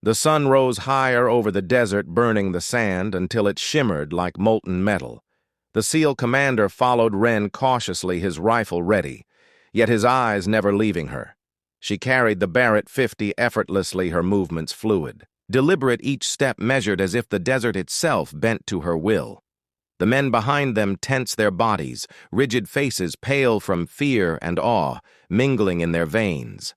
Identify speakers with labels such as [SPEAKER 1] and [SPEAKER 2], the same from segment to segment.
[SPEAKER 1] The sun rose higher over the desert, burning the sand until it shimmered like molten metal. The SEAL commander followed Wren cautiously, his rifle ready, yet his eyes never leaving her. She carried the Barrett 50 effortlessly, her movements fluid. Deliberate, each step measured as if the desert itself bent to her will. The men behind them tense their bodies, rigid faces pale from fear and awe, mingling in their veins.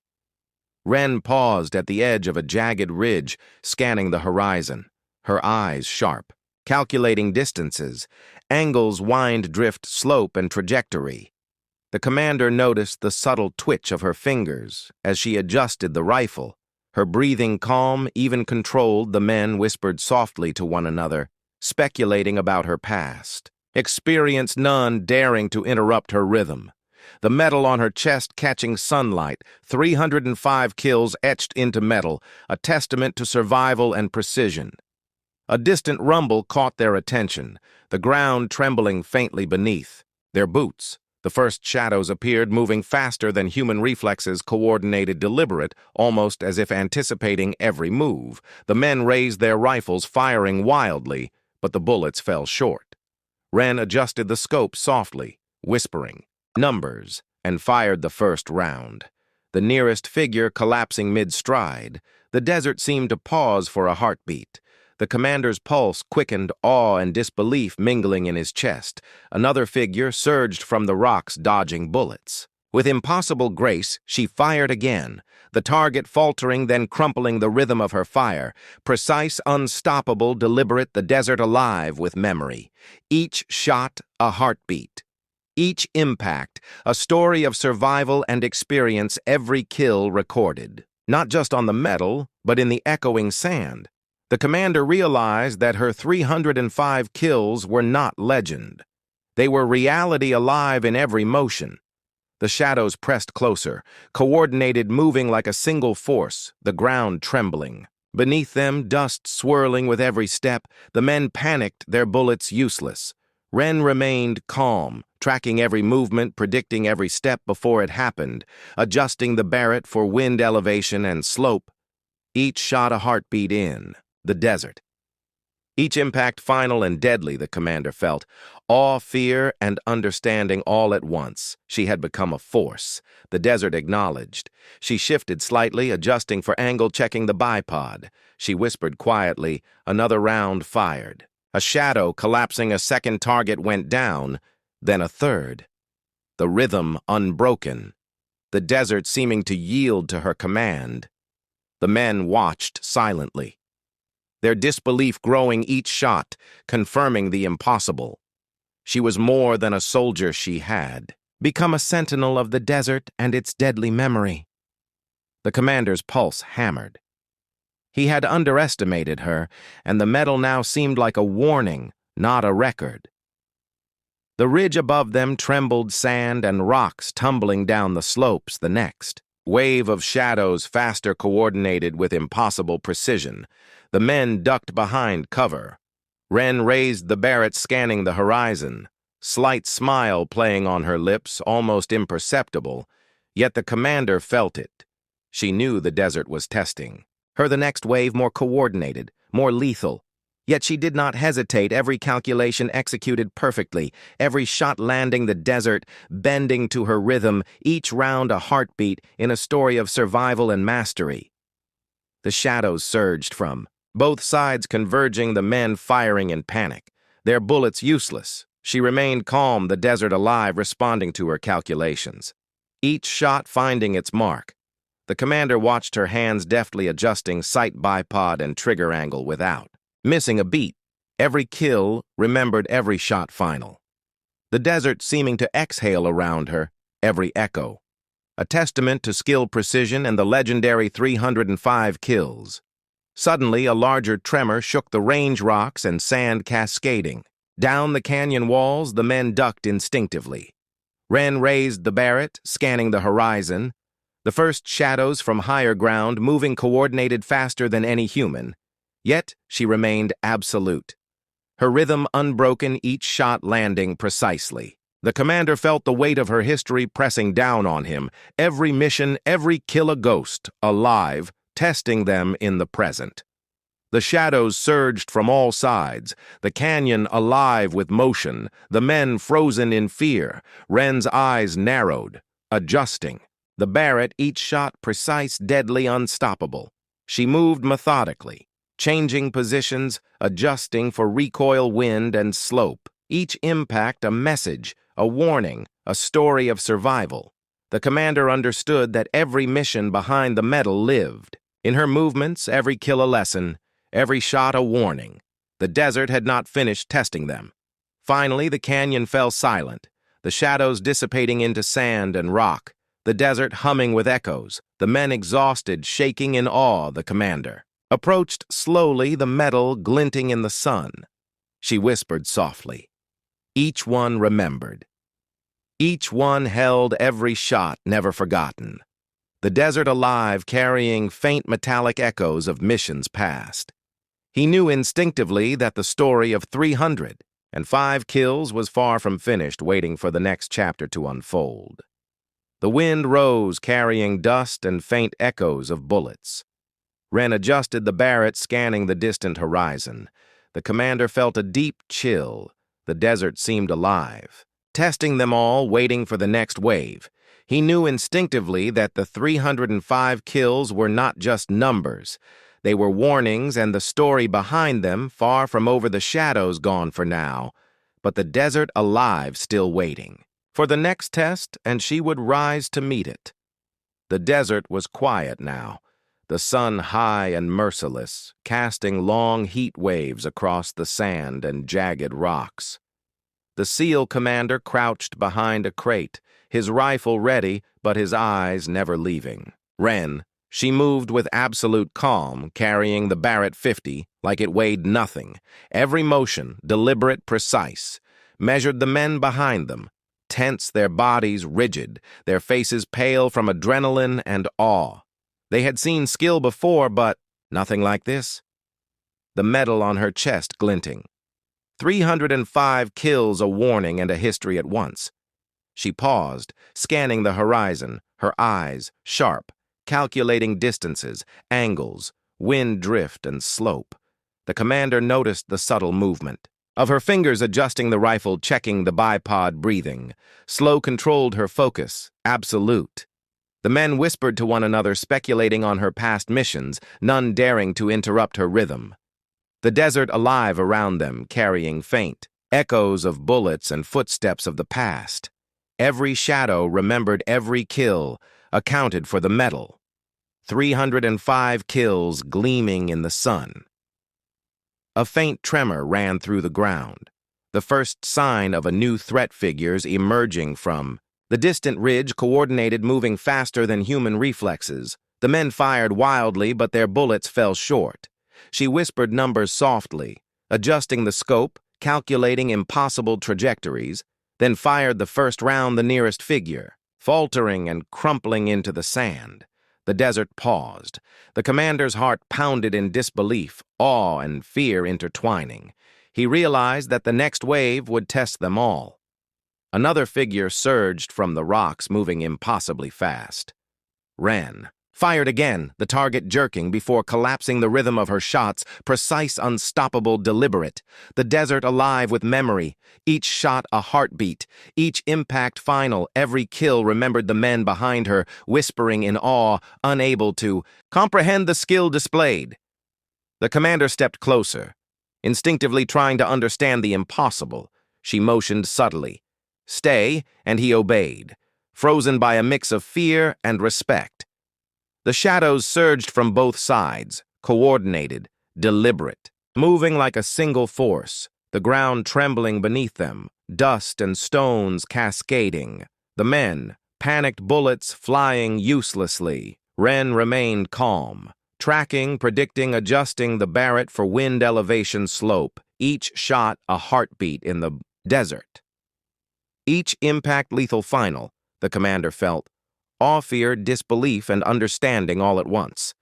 [SPEAKER 1] Wren paused at the edge of a jagged ridge, scanning the horizon, her eyes sharp, calculating distances, angles, wind, drift, slope, and trajectory. The commander noticed the subtle twitch of her fingers as she adjusted the rifle. Her breathing calm, even controlled. The men whispered softly to one another, speculating about her past. Experience none daring to interrupt her rhythm. The metal on her chest catching sunlight, 305 kills etched into metal, a testament to survival and precision. A distant rumble caught their attention, the ground trembling faintly beneath. Their boots. The first shadows appeared, moving faster than human reflexes, coordinated, deliberate, almost as if anticipating every move. The men raised their rifles, firing wildly, but the bullets fell short. Wren adjusted the scope softly, whispering numbers, and fired the first round. The nearest figure collapsing mid-stride, the desert seemed to pause for a heartbeat. The commander's pulse quickened, awe and disbelief mingling in his chest. Another figure surged from the rocks, dodging bullets. With impossible grace, she fired again, the target faltering, then crumpling, the rhythm of her fire. Precise, unstoppable, deliberate, the desert alive with memory. Each shot a heartbeat. Each impact a story of survival and experience, every kill recorded. Not just on the metal, but in the echoing sand. The commander realized that her 305 kills were not legend. They were reality, alive in every motion. The shadows pressed closer, coordinated, moving like a single force, the ground trembling. Beneath them, dust swirling with every step. The men panicked, their bullets useless. Wren remained calm, tracking every movement, predicting every step before it happened, adjusting the Barrett for wind elevation and slope. Each shot a heartbeat in the desert. Each impact final and deadly, the commander felt. Awe, fear, and understanding all at once. She had become a force. The desert acknowledged. She shifted slightly, adjusting for angle, checking the bipod. She whispered quietly, another round fired. A shadow collapsing, a second target went down, then a third. The rhythm unbroken. The desert seeming to yield to her command. The men watched silently, their disbelief growing each shot, confirming the impossible. She was more than a soldier. She had become a sentinel of the desert and its deadly memory. The commander's pulse hammered. He had underestimated her, and the metal now seemed like a warning, not a record. The ridge above them trembled, sand and rocks tumbling down the slopes. The next wave of shadows, faster, coordinated with impossible precision. The men ducked behind cover. Wren raised the Barrett, scanning the horizon, slight smile playing on her lips, almost imperceptible, yet the commander felt it. She knew the desert was testing her. The next wave more coordinated, more lethal. Yet she did not hesitate, every calculation executed perfectly, every shot landing, the desert bending to her rhythm, each round a heartbeat in a story of survival and mastery. The shadows surged from both sides, converging, the men firing in panic, their bullets useless. She remained calm, the desert alive, responding to her calculations. Each shot finding its mark. The commander watched her hands deftly adjusting sight, bipod, and trigger angle without missing a beat. Every kill, remembered every shot final. The desert seeming to exhale around her, every echo. A testament to skill, precision, and the legendary 305 kills. Suddenly, a larger tremor shook the range, rocks and sand cascading. Down the canyon walls, the men ducked instinctively. Wren raised the Barrett, scanning the horizon. The first shadows from higher ground, moving coordinated, faster than any human. Yet she remained absolute. Her rhythm unbroken, each shot landing precisely. The commander felt the weight of her history pressing down on him. Every mission, every kill a ghost, alive, testing them in the present. The shadows surged from all sides, the canyon alive with motion, the men frozen in fear, Wren's eyes narrowed, adjusting. The Barrett each shot precise, deadly, unstoppable. She moved methodically, changing positions, adjusting for recoil, wind, and slope. Each impact a message, a warning, a story of survival. The commander understood that every mission behind the medal lived. In her movements, every kill a lesson, every shot a warning. The desert had not finished testing them. Finally, the canyon fell silent, the shadows dissipating into sand and rock, the desert humming with echoes, the men exhausted, shaking in awe. The commander approached slowly, the metal glinting in the sun. She whispered softly. Each one remembered. Each one held every shot never forgotten. The desert alive, carrying faint metallic echoes of missions past. He knew instinctively that the story of 305 kills was far from finished, waiting for the next chapter to unfold. The wind rose, carrying dust and faint echoes of bullets. Wren adjusted the Barrett, scanning the distant horizon. The commander felt a deep chill. The desert seemed alive, testing them all, waiting for the next wave. He knew instinctively that the 305 kills were not just numbers. They were warnings, and the story behind them, far from over the shadows, gone for now, but the desert alive, still waiting for the next test, and she would rise to meet it. The desert was quiet now, the sun high and merciless, casting long heat waves across the sand and jagged rocks. The SEAL commander crouched behind a crate, his rifle ready, but his eyes never leaving. Wren, she moved with absolute calm, carrying the Barrett 50 like it weighed nothing. Every motion, deliberate, precise. Measured the men behind them, tense, their bodies rigid, their faces pale from adrenaline and awe. They had seen skill before, but nothing like this. The medal on her chest glinting. 305 kills, a warning and a history at once. She paused, scanning the horizon, her eyes sharp, calculating distances, angles, wind drift, and slope. The commander noticed the subtle movement of her fingers, adjusting the rifle, checking the bipod, breathing. Slow controlled her focus, absolute. The men whispered to one another, speculating on her past missions, none daring to interrupt her rhythm. The desert alive around them, carrying faint echoes of bullets and footsteps of the past. Every shadow remembered every kill, accounted for the medal. 305 kills gleaming in the sun. A faint tremor ran through the ground, the first sign of a new threat figures emerging from the distant ridge, coordinated, moving faster than human reflexes. The men fired wildly, but their bullets fell short. She whispered numbers softly, adjusting the scope, calculating impossible trajectories, then fired the first round the nearest figure, faltering and crumpling into the sand. The desert paused. The commander's heart pounded in disbelief, awe and fear intertwining. He realized that the next wave would test them all. Another figure surged from the rocks, moving impossibly fast. Wren fired again, the target jerking before collapsing, the rhythm of her shots, precise, unstoppable, deliberate. The desert alive with memory, each shot a heartbeat, each impact final. Every kill remembered the men behind her, whispering in awe, unable to comprehend the skill displayed. The commander stepped closer, instinctively trying to understand the impossible. She motioned subtly. Stay, and he obeyed, frozen by a mix of fear and respect. The shadows surged from both sides, coordinated, deliberate, moving like a single force, the ground trembling beneath them, dust and stones cascading. The men, panicked bullets flying uselessly. Wren remained calm, tracking, predicting, adjusting the Barrett for wind elevation slope, each shot a heartbeat in the desert. Each impact lethal final, the commander felt. Awe, fear, disbelief, and understanding all at once.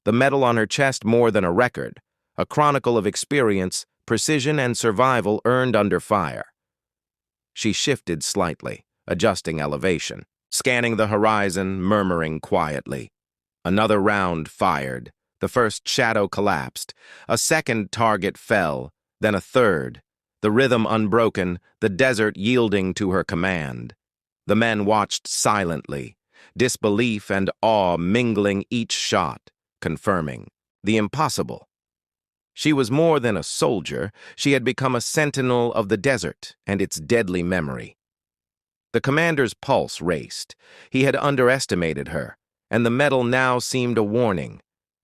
[SPEAKER 1] The medal on her chest more than a record, a chronicle of experience, precision, and survival earned under fire. She shifted slightly, adjusting elevation, scanning the horizon, murmuring quietly. Another round fired. The first shadow collapsed. A second target fell, then a third. The rhythm unbroken, the desert yielding to her command. The men watched silently, disbelief and awe mingling each shot, confirming the impossible. She was more than a soldier. She had become a sentinel of the desert and its deadly memory. The commander's pulse raced. He had underestimated her, and the medal now seemed a warning.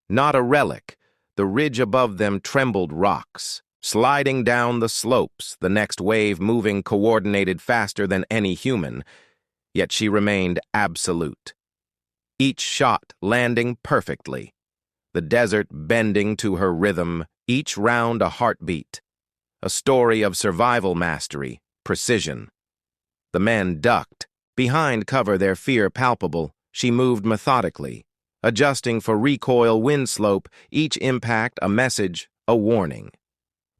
[SPEAKER 1] Not a relic. The ridge above them trembled rocks, sliding down the slopes, the next wave moving coordinated faster than any human. Yet she remained absolute. Each shot landing perfectly. The desert bending to her rhythm, each round a heartbeat. A story of survival mastery, precision. The men ducked. Behind cover, their fear palpable, she moved methodically, adjusting for recoil wind slope, each impact a message, a warning.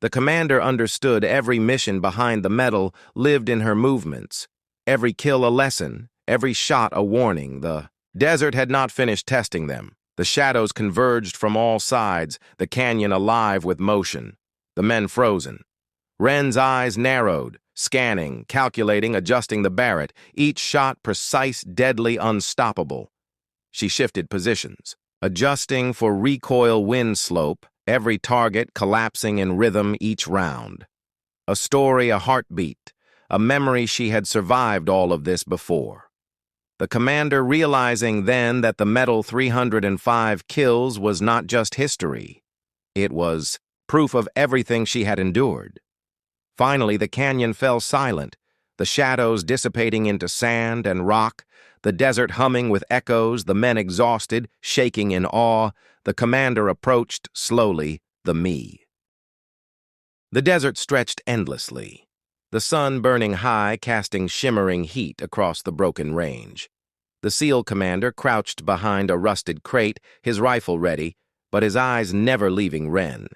[SPEAKER 1] The commander understood every mission behind the medal lived in her movements. Every kill a lesson, every shot a warning. The desert had not finished testing them. The shadows converged from all sides, the canyon alive with motion. The men frozen. Wren's eyes narrowed, scanning, calculating, adjusting the Barrett, each shot precise, deadly, unstoppable. She shifted positions, adjusting for recoil wind slope, every target collapsing in rhythm each round. A story, a heartbeat, a memory she had survived all of this before. The commander realizing then that the medal 305 kills was not just history. It was proof of everything she had endured. Finally, the canyon fell silent, the shadows dissipating into sand and rock, the desert humming with echoes, the men exhausted, shaking in awe. The commander approached slowly, the me. The desert stretched endlessly, the sun burning high, casting shimmering heat across the broken range. The SEAL commander crouched behind a rusted crate, his rifle ready, but his eyes never leaving Ren.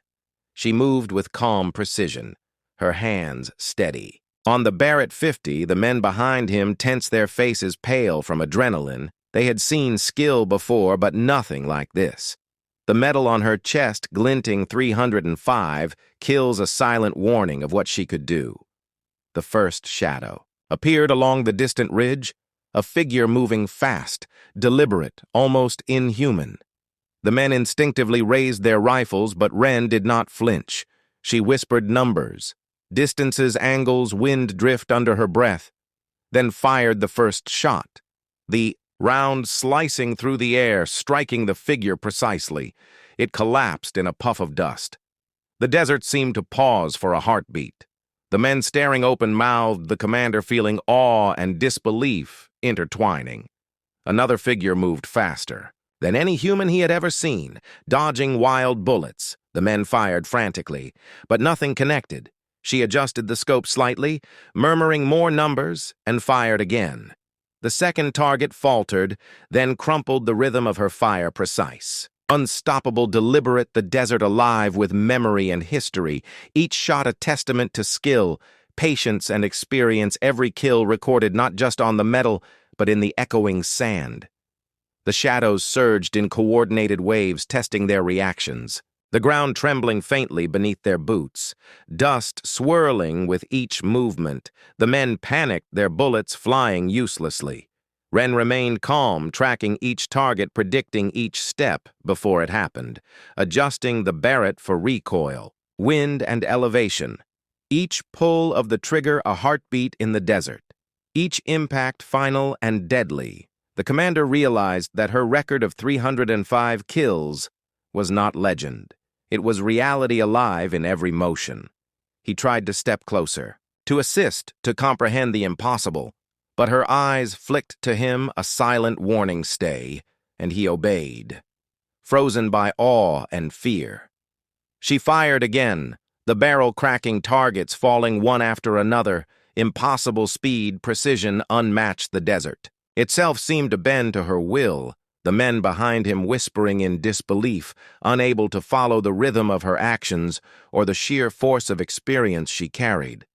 [SPEAKER 1] She moved with calm precision, her hands steady. On the Barrett 50, the men behind him tensed, their faces pale from adrenaline. They had seen skill before, but nothing like this. The medal on her chest, glinting 305, kills a silent warning of what she could do. The first shadow appeared along the distant ridge, a figure moving fast, deliberate, almost inhuman. The men instinctively raised their rifles, but Ren did not flinch. She whispered numbers, distances, angles, wind drift under her breath, then fired the first shot. The round slicing through the air, striking the figure precisely. It collapsed in a puff of dust. The desert seemed to pause for a heartbeat. The men staring open-mouthed, the commander feeling awe and disbelief intertwining. Another figure moved faster than any human he had ever seen, dodging wild bullets. The men fired frantically, but nothing connected. She adjusted the scope slightly, murmuring more numbers, and fired again. The second target faltered, then crumpled, the rhythm of her fire precise. Unstoppable, deliberate, the desert alive with memory and history, each shot a testament to skill, patience, and experience, every kill recorded not just on the medal, but in the echoing sand. The shadows surged in coordinated waves, testing their reactions, the ground trembling faintly beneath their boots, dust swirling with each movement. The men panicked, their bullets flying uselessly. Ren remained calm, tracking each target, predicting each step before it happened, adjusting the Barrett for recoil, wind, and elevation. Each pull of the trigger a heartbeat in the desert. Each impact final and deadly. The commander realized that her record of 305 kills was not legend. It was reality alive in every motion. He tried to step closer, to assist, to comprehend the impossible. But her eyes flicked to him a silent warning, stay, and he obeyed, frozen by awe and fear. She fired again, the barrel cracking, targets falling one after another. Impossible speed, precision unmatched. The desert itself seemed to bend to her will, the men behind him whispering in disbelief, unable to follow the rhythm of her actions or the sheer force of experience she carried.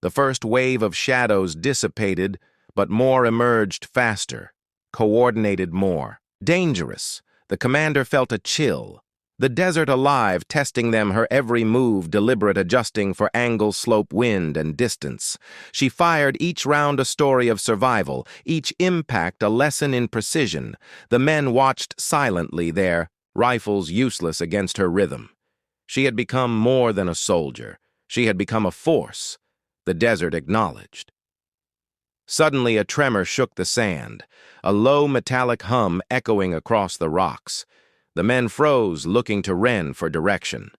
[SPEAKER 1] The first wave of shadows dissipated, but more emerged faster, coordinated more. Dangerous. The commander felt a chill. The desert alive, testing them, her every move deliberate, adjusting for angle, slope, wind, and distance. She fired, each round a story of survival, each impact a lesson in precision. The men watched silently, their rifles useless against her rhythm. She had become more than a soldier. She had become a force. The desert acknowledged. Suddenly a tremor shook the sand, a low metallic hum echoing across the rocks. The men froze, looking to Wren for direction.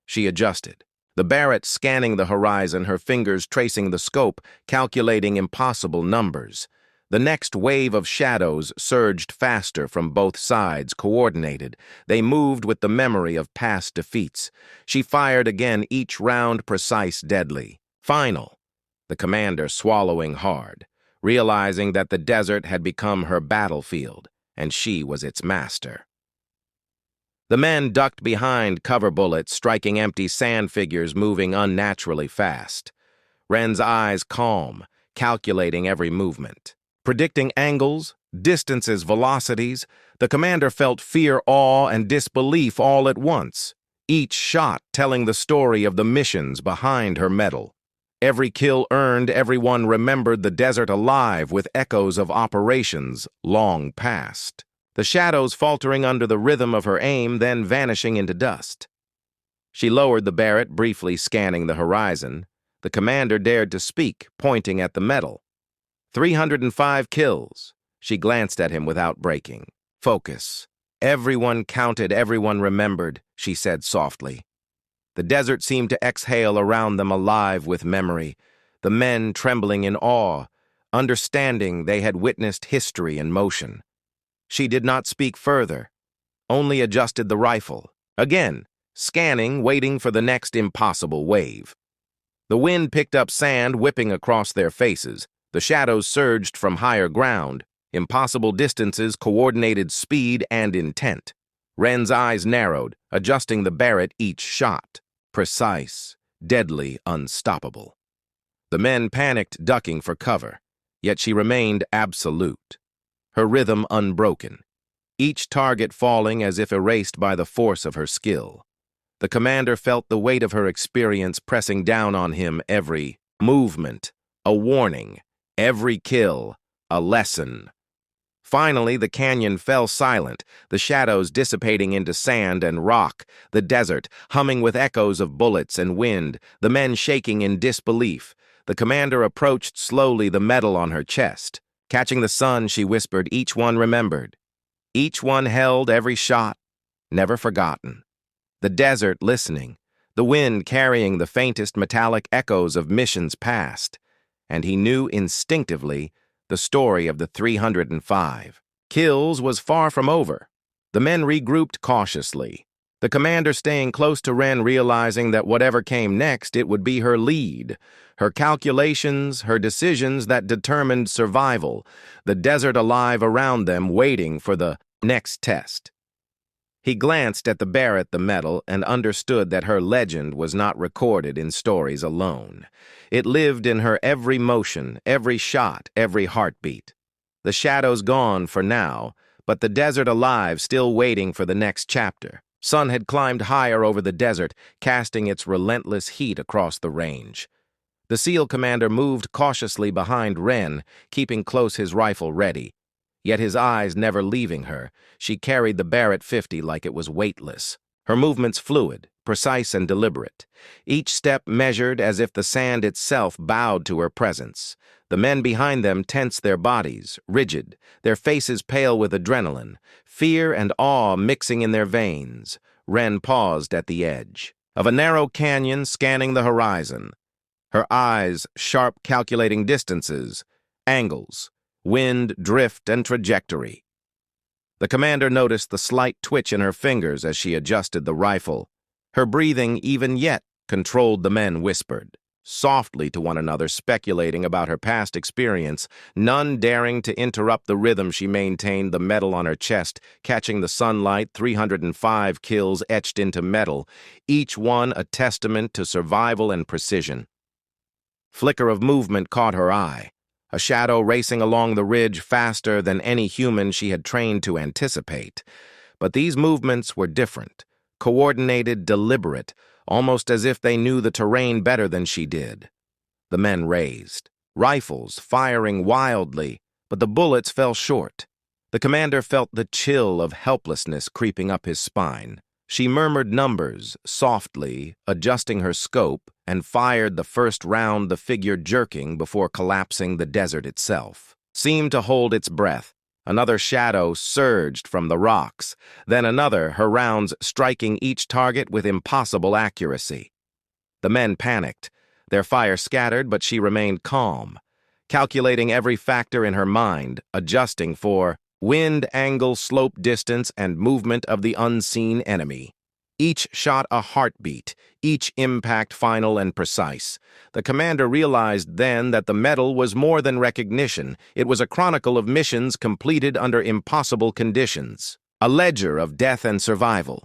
[SPEAKER 1] She adjusted, the Barrett scanning the horizon, her fingers tracing the scope, calculating impossible numbers. The next wave of shadows surged faster from both sides, coordinated. They moved with the memory of past defeats. She fired again, each round precise, deadly. Final. The commander swallowing hard, realizing that the desert had become her battlefield, and she was its master. The men ducked behind cover bullets, striking empty sand figures moving unnaturally fast. Wren's eyes calm, calculating every movement. Predicting angles, distances, velocities, the commander felt fear, awe, and disbelief all at once, each shot telling the story of the missions behind her medal. Every kill earned, everyone remembered the desert alive with echoes of operations long past. The shadows faltering under the rhythm of her aim, then vanishing into dust. She lowered the Barrett, briefly scanning the horizon. The commander dared to speak, pointing at the medal. 305 kills. She glanced at him without breaking. Focus. Everyone counted, everyone remembered, she said softly. The desert seemed to exhale around them, alive with memory. The men trembling in awe, understanding they had witnessed history in motion. She did not speak further, only adjusted the rifle. Again, scanning, waiting for the next impossible wave. The wind picked up sand, whipping across their faces. The shadows surged from higher ground, impossible distances, coordinated speed and intent. Wren's eyes narrowed, adjusting the Barrett each shot. Precise, deadly, unstoppable. The men panicked, ducking for cover, yet she remained absolute. Her rhythm unbroken, each target falling as if erased by the force of her skill. The commander felt the weight of her experience pressing down on him, every movement, a warning, every kill, a lesson. Finally, the canyon fell silent, the shadows dissipating into sand and rock, the desert humming with echoes of bullets and wind, the men shaking in disbelief. The commander approached slowly, the medal on her chest. Catching the sun, she whispered, each one remembered. Each one held, every shot, never forgotten. The desert listening, the wind carrying the faintest metallic echoes of missions past. And he knew instinctively the story of the 305. Kills was far from over. The men regrouped cautiously, the commander staying close to Wren, realizing that whatever came next, it would be her lead, her calculations, her decisions that determined survival, the desert alive around them waiting for the next test. He glanced at the Barrett, the medal, and understood that her legend was not recorded in stories alone. It lived in her every motion, every shot, every heartbeat. The shadows gone for now, but the desert alive, still waiting for the next chapter. Sun had climbed higher over the desert, casting its relentless heat across the range. The SEAL commander moved cautiously behind Wren, keeping close, his rifle ready. Yet his eyes never leaving her, she carried the Barrett 50 like it was weightless. Her movements fluid, precise and deliberate. Each step measured as if the sand itself bowed to her presence. The men behind them tensed their bodies, rigid, their faces pale with adrenaline, fear and awe mixing in their veins. Wren paused at the edge of a narrow canyon, scanning the horizon. Her eyes sharp, calculating distances, angles, wind, drift, and trajectory. The commander noticed the slight twitch in her fingers as she adjusted the rifle. Her breathing, even yet, controlled. The men whispered softly to one another, speculating about her past experience, none daring to interrupt the rhythm she maintained, the medal on her chest, catching the sunlight, 305 kills etched into metal, each one a testament to survival and precision. Flicker of movement caught her eye, a shadow racing along the ridge faster than any human she had trained to anticipate. But these movements were different, coordinated, deliberate, almost as if they knew the terrain better than she did. The men raised, rifles firing wildly, but the bullets fell short. The commander felt the chill of helplessness creeping up his spine. She murmured numbers, softly, adjusting her scope, and fired the first round, the figure jerking before collapsing the desert itself. Seemed to hold its breath. Another shadow surged from the rocks, then another, her rounds striking each target with impossible accuracy. The men panicked. Their fire scattered, but she remained calm, calculating every factor in her mind, adjusting for wind, angle, slope, distance, and movement of the unseen enemy. Each shot a heartbeat, each impact final and precise. The commander realized then that the medal was more than recognition. It was a chronicle of missions completed under impossible conditions, a ledger of death and survival.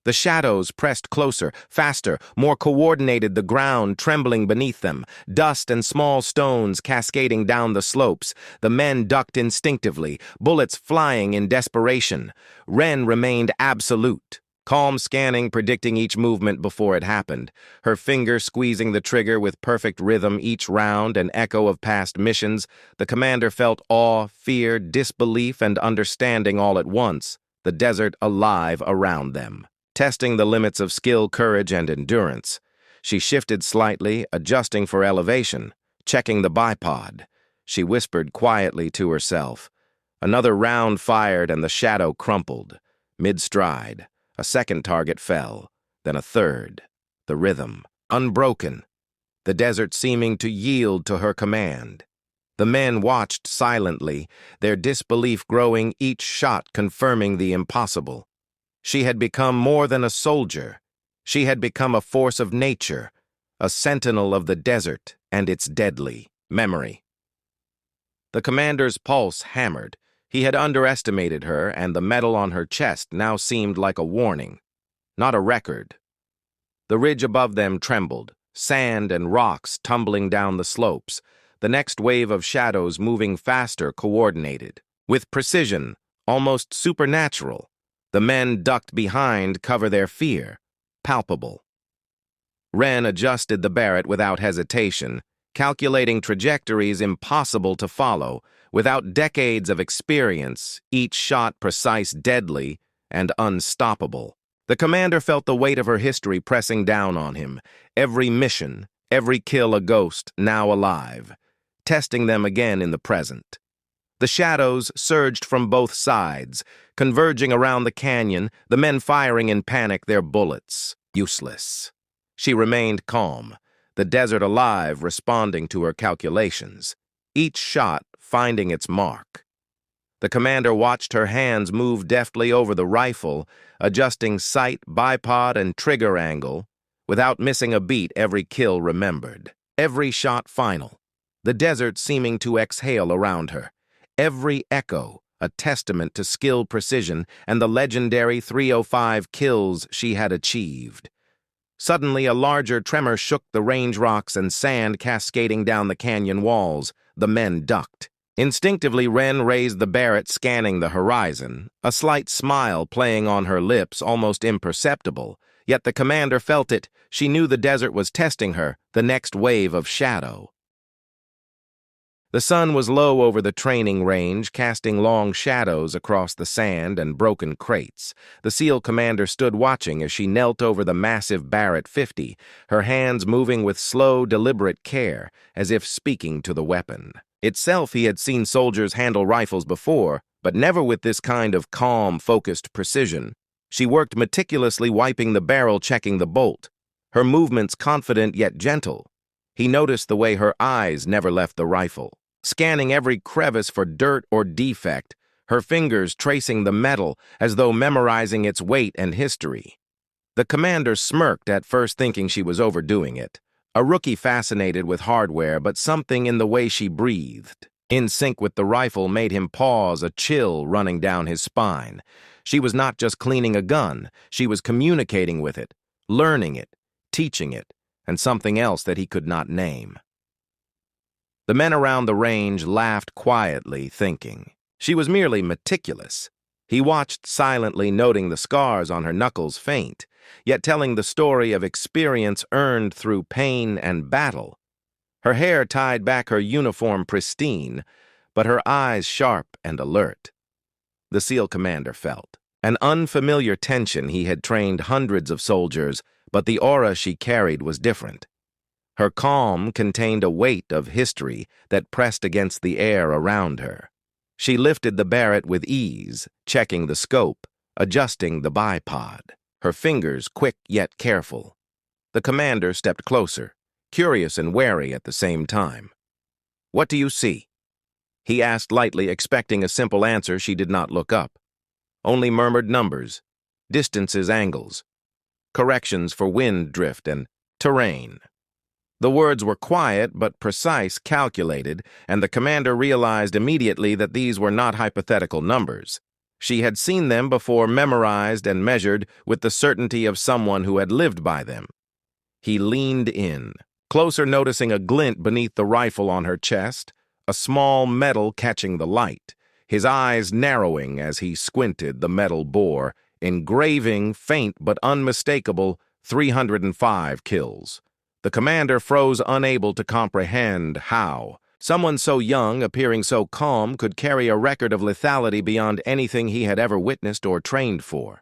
[SPEAKER 1] The shadows pressed closer, faster, more coordinated, the ground trembling beneath them, dust and small stones cascading down the slopes. The men ducked instinctively, bullets flying in desperation. Ren remained absolute, calm scanning, predicting each movement before it happened, her finger squeezing the trigger with perfect rhythm each round, an echo of past missions. The commander felt awe, fear, disbelief, and understanding all at once, the desert alive around them, testing the limits of skill, courage, and endurance. She shifted slightly, adjusting for elevation, checking the bipod. She whispered quietly to herself. Another round fired and the shadow crumpled. Mid-stride, a second target fell, then a third. The rhythm, unbroken. The desert seeming to yield to her command. The men watched silently, their disbelief growing, each shot confirming the impossible. She had become more than a soldier. She had become a force of nature, a sentinel of the desert and its deadly memory. The commander's pulse hammered. He had underestimated her, and the medal on her chest now seemed like a warning, not a record. The ridge above them trembled, sand and rocks tumbling down the slopes, the next wave of shadows moving faster, coordinated, with precision, almost supernatural. The men ducked behind, cover their fear, palpable. Ren adjusted the Barrett without hesitation, calculating trajectories impossible to follow. Without decades of experience, each shot precise, deadly, and unstoppable. The commander felt the weight of her history pressing down on him. Every mission, every kill a ghost, now alive, testing them again in the present. The shadows surged from both sides, converging around the canyon, the men firing in panic, their bullets useless. She remained calm, the desert alive, responding to her calculations, each shot finding its mark. The commander watched her hands move deftly over the rifle, adjusting sight, bipod, and trigger angle. Without missing a beat, every kill remembered, every shot final. The desert seeming to exhale around her. Every echo, a testament to skill, precision, and the legendary 305 kills she had achieved. Suddenly, a larger tremor shook the range rocks and sand cascading down the canyon walls. The men ducked. Instinctively, Ren raised the Barrett, scanning the horizon, a slight smile playing on her lips, almost imperceptible. Yet the commander felt it. She knew the desert was testing her, the next wave of shadow. The sun was low over the training range, casting long shadows across the sand and broken crates. The SEAL commander stood watching as she knelt over the massive Barrett 50, her hands moving with slow, deliberate care, as if speaking to the weapon. Itself, he had seen soldiers handle rifles before, but never with this kind of calm, focused precision. She worked meticulously, wiping the barrel, checking the bolt, her movements confident yet gentle. He noticed the way her eyes never left the rifle, scanning every crevice for dirt or defect, her fingers tracing the metal as though memorizing its weight and history. The commander smirked, at first thinking she was overdoing it. A rookie fascinated with hardware, but something in the way she breathed, in sync with the rifle, made him pause, a chill running down his spine. She was not just cleaning a gun, she was communicating with it, learning it, teaching it, and something else that he could not name. The men around the range laughed quietly, thinking she was merely meticulous. He watched silently, noting the scars on her knuckles faint, yet telling the story of experience earned through pain and battle. Her hair tied back, her uniform pristine, but her eyes sharp and alert. The SEAL commander felt an unfamiliar tension. He had trained hundreds of soldiers, but the aura she carried was different. Her calm contained a weight of history that pressed against the air around her. She lifted the Barrett with ease, checking the scope, adjusting the bipod, her fingers quick yet careful. The commander stepped closer, curious and wary at the same time. "What do you see?" He asked lightly, expecting a simple answer. She did not look up. Only murmured numbers, distances, angles, corrections for wind drift and terrain. The words were quiet but precise, calculated, and the commander realized immediately that these were not hypothetical numbers. She had seen them before, memorized and measured with the certainty of someone who had lived by them. He leaned in, closer, noticing a glint beneath the rifle on her chest, a small medal catching the light. His eyes narrowing as he squinted. The medal bore, engraving faint but unmistakable, 305 kills. The commander froze, unable to comprehend how someone so young, appearing so calm, could carry a record of lethality beyond anything he had ever witnessed or trained for.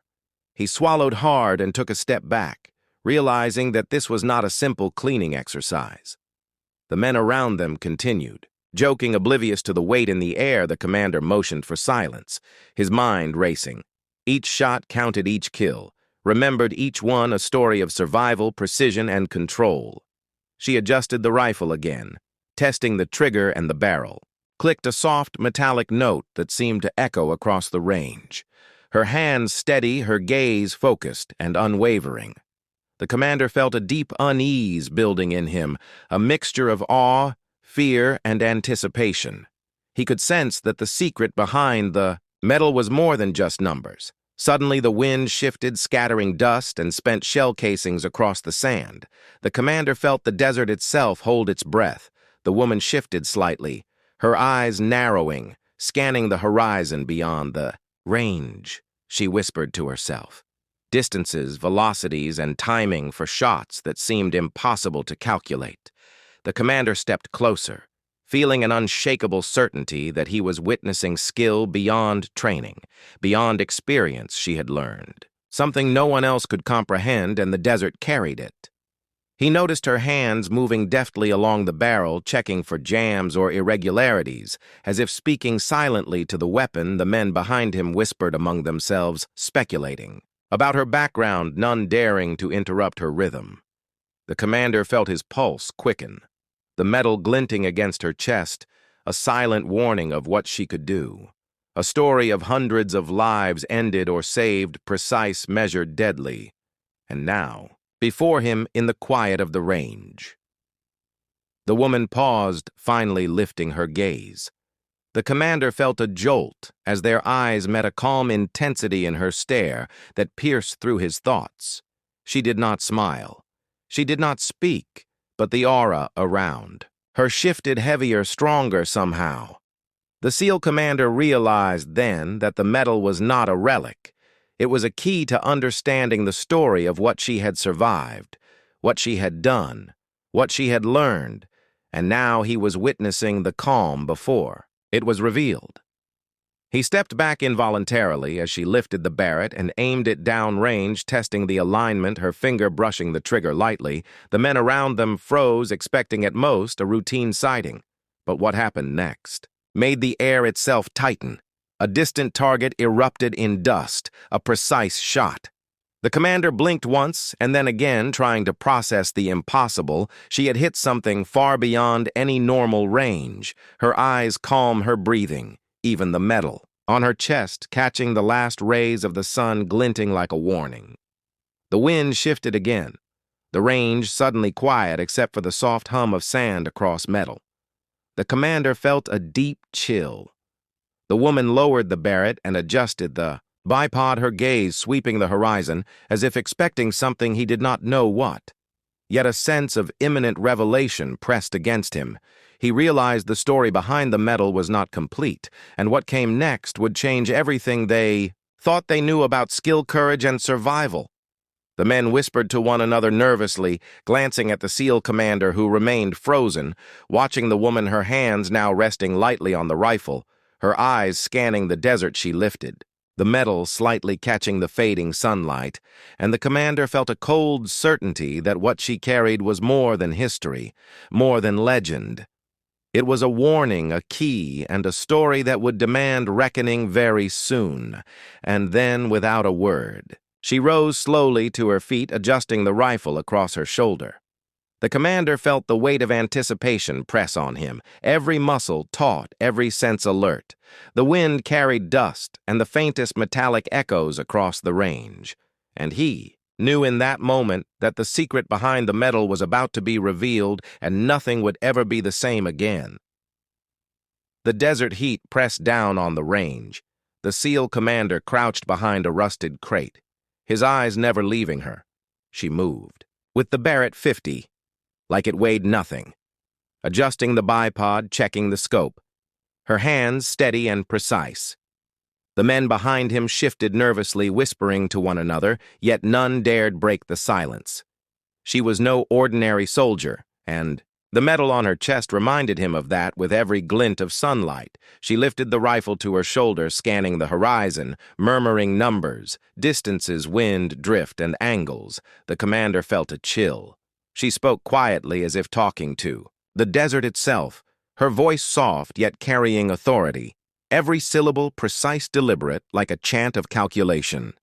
[SPEAKER 1] He swallowed hard and took a step back, realizing that this was not a simple cleaning exercise. The men around them continued. Joking, oblivious to the weight in the air, the commander motioned for silence, his mind racing. Each shot counted, each kill, remembered each one, a story of survival, precision, and control. She adjusted the rifle again, testing the trigger and the barrel, clicked a soft metallic note that seemed to echo across the range. Her hands steady, her gaze focused and unwavering. The commander felt a deep unease building in him, a mixture of awe, fear, and anticipation. He could sense that the secret behind the medal was more than just numbers. Suddenly the wind shifted, scattering dust and spent shell casings across the sand. The commander felt the desert itself hold its breath. The woman shifted slightly, her eyes narrowing, scanning the horizon beyond. "The range," she whispered to herself. Distances, velocities, and timing for shots that seemed impossible to calculate. The commander stepped closer, feeling an unshakable certainty that he was witnessing skill beyond training, beyond experience she had learned, something no one else could comprehend, and the desert carried it. He noticed her hands moving deftly along the barrel, checking for jams or irregularities, as if speaking silently to the weapon. The men behind him whispered among themselves, speculating about her background, none daring to interrupt her rhythm. The commander felt his pulse quicken, the metal glinting against her chest, a silent warning of what she could do. A story of hundreds of lives ended or saved, precise, measured, deadly. And now, before him in the quiet of the range. The woman paused, finally lifting her gaze. The commander felt a jolt as their eyes met, a calm intensity in her stare that pierced through his thoughts. She did not smile. She did not speak, but the aura around her shifted, heavier, stronger somehow. The SEAL commander realized then that the medal was not a relic. It was a key to understanding the story of what she had survived, what she had done, what she had learned, and now he was witnessing the calm before it was revealed. He stepped back involuntarily as she lifted the Barrett and aimed it downrange, testing the alignment, her finger brushing the trigger lightly. The men around them froze, expecting at most a routine sighting. But what happened next made the air itself tighten. A distant target erupted in dust, a precise shot. The commander blinked once and then again, trying to process the impossible. She had hit something far beyond any normal range, her eyes calm, her breathing, even the metal on her chest catching the last rays of the sun glinting like a warning. The wind shifted again, the range suddenly quiet except for the soft hum of sand across metal. The commander felt a deep chill. The woman lowered the Barrett and adjusted the bipod, her gaze sweeping the horizon as if expecting something he did not know what. Yet a sense of imminent revelation pressed against him. He realized the story behind the medal was not complete, and what came next would change everything they thought they knew about skill, courage, and survival. The men whispered to one another nervously, glancing at the SEAL commander who remained frozen, watching the woman, her hands now resting lightly on the rifle, her eyes scanning the desert she lifted, the metal slightly catching the fading sunlight, and the commander felt a cold certainty that what she carried was more than history, more than legend. It was a warning, a key, and a story that would demand reckoning very soon. And then, without a word, she rose slowly to her feet, adjusting the rifle across her shoulder. The commander felt the weight of anticipation press on him, every muscle taut, every sense alert. The wind carried dust and the faintest metallic echoes across the range. And he knew in that moment that the secret behind the metal was about to be revealed and nothing would ever be the same again. The desert heat pressed down on the range. The SEAL commander crouched behind a rusted crate, his eyes never leaving her. She moved, with the Barrett 50, like it weighed nothing, adjusting the bipod, checking the scope, her hands steady and precise. The men behind him shifted nervously, whispering to one another, yet none dared break the silence. She was no ordinary soldier, and the metal on her chest reminded him of that with every glint of sunlight. She lifted the rifle to her shoulder, scanning the horizon, murmuring numbers, distances, wind, drift, and angles. The commander felt a chill. She spoke quietly as if talking to the desert itself, her voice soft yet carrying authority, every syllable precise, deliberate, like a chant of calculation.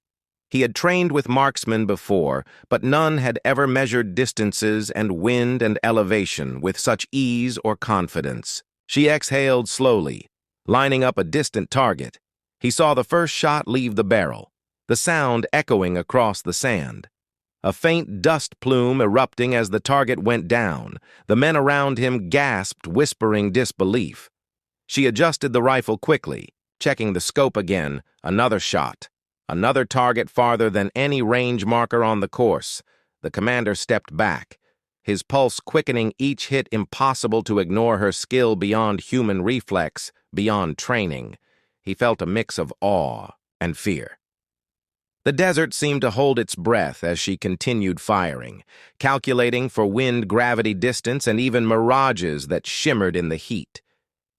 [SPEAKER 1] He had trained with marksmen before, but none had ever measured distances and wind and elevation with such ease or confidence. She exhaled slowly, lining up a distant target. He saw the first shot leave the barrel, the sound echoing across the sand. A faint dust plume erupting as the target went down. The men around him gasped, whispering disbelief. She adjusted the rifle quickly, checking the scope again. Another shot. Another target farther than any range marker on the course. The commander stepped back, his pulse quickening, each hit impossible to ignore, her skill beyond human reflex, beyond training. He felt a mix of awe and fear. The desert seemed to hold its breath as she continued firing, calculating for wind, gravity, distance, and even mirages that shimmered in the heat.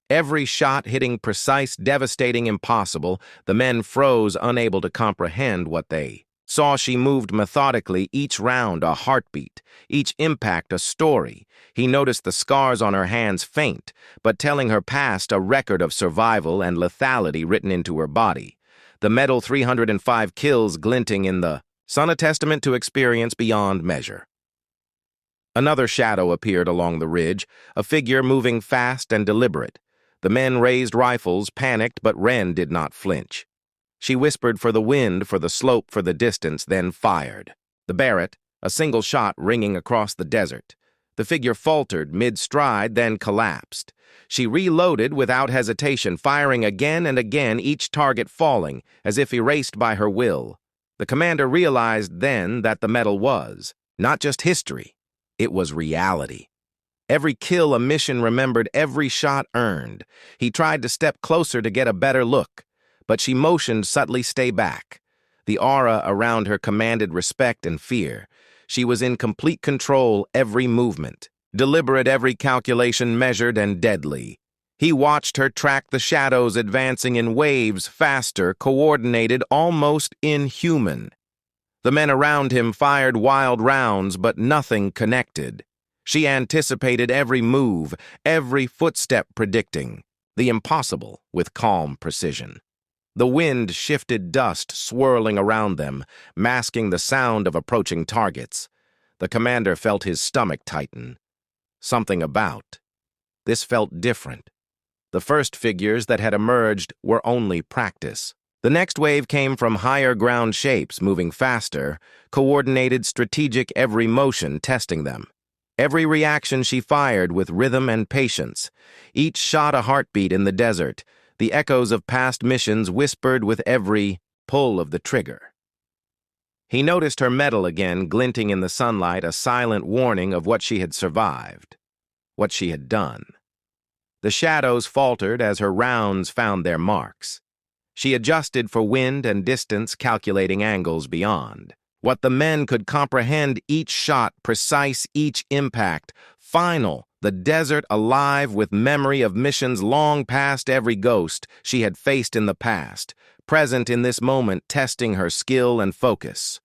[SPEAKER 1] Every shot hitting precise, devastating, impossible. The men froze, unable to comprehend what they saw. She moved methodically, each round a heartbeat, each impact a story. He noticed the scars on her hands, faint, but telling her past, a record of survival and lethality written into her body. The metal 305 kills glinting in the sun, a testament to experience beyond measure. Another shadow appeared along the ridge, a figure moving fast and deliberate. The men raised rifles, panicked, but Wren did not flinch. She whispered for the wind, for the slope, for the distance, then fired. The Barrett, a single shot ringing across the desert. The figure faltered mid-stride, then collapsed. She reloaded without hesitation, firing again and again, each target falling, as if erased by her will. The commander realized then that the metal was not just history, it was reality. Every kill a mission remembered, every shot earned. He tried to step closer to get a better look, but she motioned subtly, stay back. The aura around her commanded respect and fear. She was in complete control, every movement, deliberate, every calculation measured and deadly. He watched her track the shadows, advancing in waves, faster, coordinated, almost inhuman. The men around him fired wild rounds, but nothing connected. She anticipated every move, every footstep, predicting the impossible with calm precision. The wind shifted dust swirling around them, masking the sound of approaching targets. The commander felt his stomach tighten. Something about this felt different. The first figures that had emerged were only practice. The next wave came from higher ground shapes, moving faster, coordinated, strategic, every motion testing them. Every reaction she fired with rhythm and patience. Each shot a heartbeat in the desert. The echoes of past missions whispered with every pull of the trigger. He noticed her metal again, glinting in the sunlight, a silent warning of what she had survived, what she had done. The shadows faltered as her rounds found their marks. She adjusted for wind and distance, calculating angles beyond. What the men could comprehend, each shot, precise, each impact, final, the desert alive with memory of missions long past every ghost she had faced in the past, present in this moment, testing her skill and focus.